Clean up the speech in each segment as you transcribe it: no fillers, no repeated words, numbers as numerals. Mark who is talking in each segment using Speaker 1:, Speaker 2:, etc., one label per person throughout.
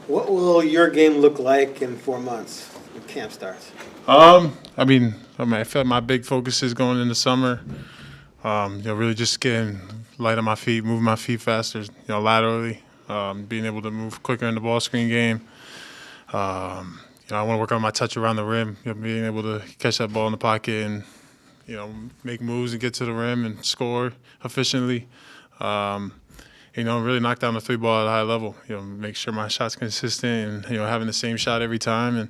Speaker 1: What will your game look like in 4 months when camp starts?
Speaker 2: I feel like my big focus is going into summer. Really just getting light on my feet, moving my feet faster, laterally, being able to move quicker in the ball screen game. I want to work on my touch around the rim, being able to catch that ball in the pocket and, make moves and get to the rim and score efficiently. Really knock down the three ball at a high level. Make sure my shot's consistent and, having the same shot every time and,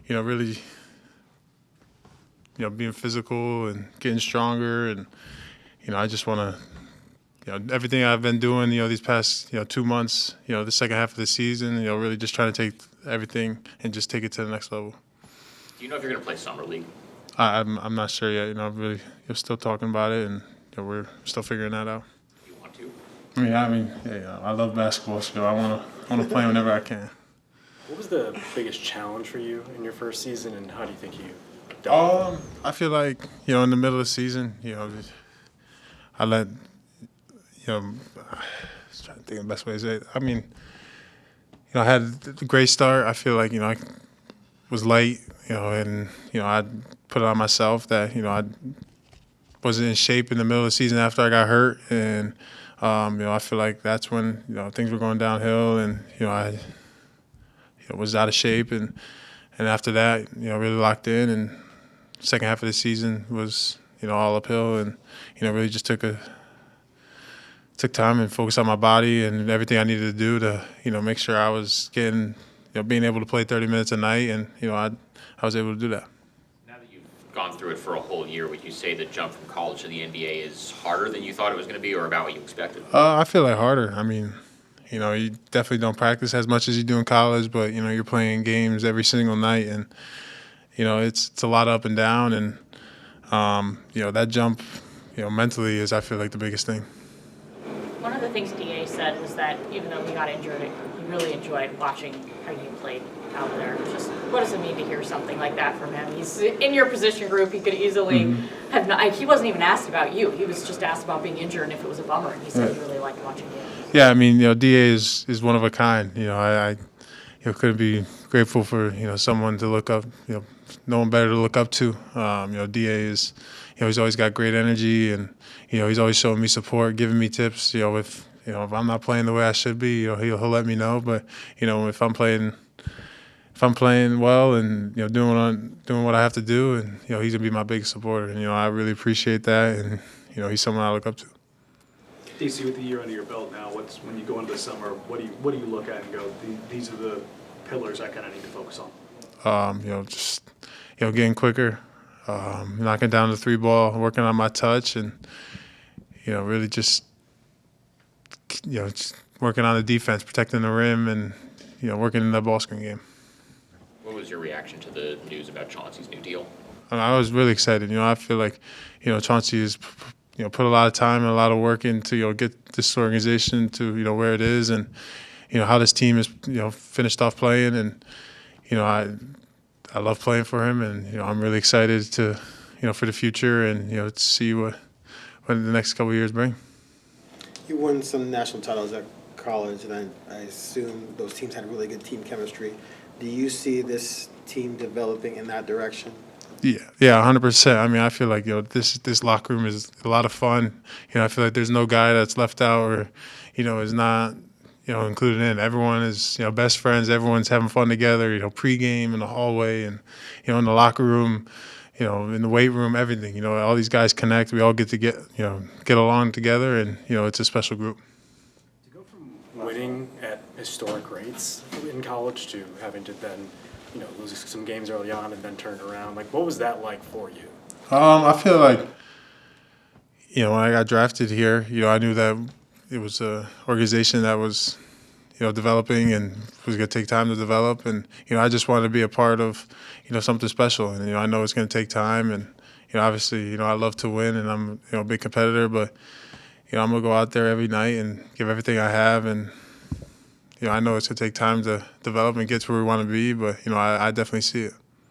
Speaker 2: really, being physical and getting stronger. And, I just want to, everything I've been doing, these past, 2 months, the second half of the season, really just trying to take everything and just take it to the next level.
Speaker 3: Do you know if you're going to play summer league?
Speaker 2: I'm not sure yet. Really, still talking about it, and we're still figuring that out.
Speaker 3: Do you want to?
Speaker 2: I love basketball, so I want to play whenever I can.
Speaker 4: What was the biggest challenge for you in your first season, and how do you think you dealt with it?
Speaker 2: I feel like in the middle of the season, I let I'm just trying to think of the best way to say it. I had a great start. I feel like I was late, and I put it on myself that I wasn't in shape in the middle of the season after I got hurt, and I feel like that's when things were going downhill, and I was out of shape, and after that really locked in, and second half of the season was all uphill, and really just took time and focused on my body and everything I needed to do to make sure I was getting being able to play 30 minutes a night, and I was able to do that.
Speaker 3: Now that you've gone through it for a whole year, would you say the jump from college to the NBA is harder than you thought it was going to be, or about what you expected?
Speaker 2: I feel like harder. You definitely don't practice as much as you do in college, but you're playing games every single night, and it's a lot up and down, and that jump mentally is, I feel like, the biggest thing.
Speaker 5: One of the things DA said was that even though he got injured, he really enjoyed watching how you played out there. Just what does it mean to hear something like that from him? He's in your position group. He could easily have not. He wasn't even asked about you. He was just asked about being injured and if it was a bummer. And he said he really liked watching you.
Speaker 2: Yeah, DA is one of a kind. I couldn't be grateful for someone to look up. No one better to look up to. DA is. He's always got great energy, and he's always showing me support, giving me tips. If I'm not playing the way I should be, he'll let me know. But if I'm playing well and doing what I have to do, and he's gonna be my biggest supporter. And I really appreciate that, and he's someone I look up to.
Speaker 6: DC, with the year under your belt now, when you go into the summer, what do you look at and go, these are the pillars I kind of need to focus on?
Speaker 2: Just getting quicker. Knocking down the three ball, working on my touch, and really just working on the defense, protecting the rim, and working in the ball screen game.
Speaker 3: What was your reaction to the news about Chauncey's new deal?
Speaker 2: I was really excited. I feel like Chauncey has put a lot of time and a lot of work into get this organization to where it is, and how this team is finished off playing, and I love playing for him, and I'm really excited to for the future, and to see what the next couple of years bring.
Speaker 1: You won some national titles at college, and I assume those teams had really good team chemistry. Do you see this team developing in that direction?
Speaker 2: Yeah, 100%. I feel like this locker room is a lot of fun. I feel like there's no guy that's left out or is not included in. Everyone is best friends. Everyone's having fun together. Pregame in the hallway and in the locker room. In the weight room, everything. All these guys connect. We all get along together, and it's a special group.
Speaker 4: To go from winning at historic rates in college to having to then, lose some games early on and then turn it around, what was that like for you?
Speaker 2: I feel like, when I got drafted here, I knew that it was an organization that was, developing and was going to take time to develop. And, I just wanted to be a part of, something special. And, I know it's going to take time. And, obviously, I love to win, and I'm, a big competitor. But, I'm going to go out there every night and give everything I have. And, I know it's going to take time to develop and get to where we want to be. But, I definitely see it.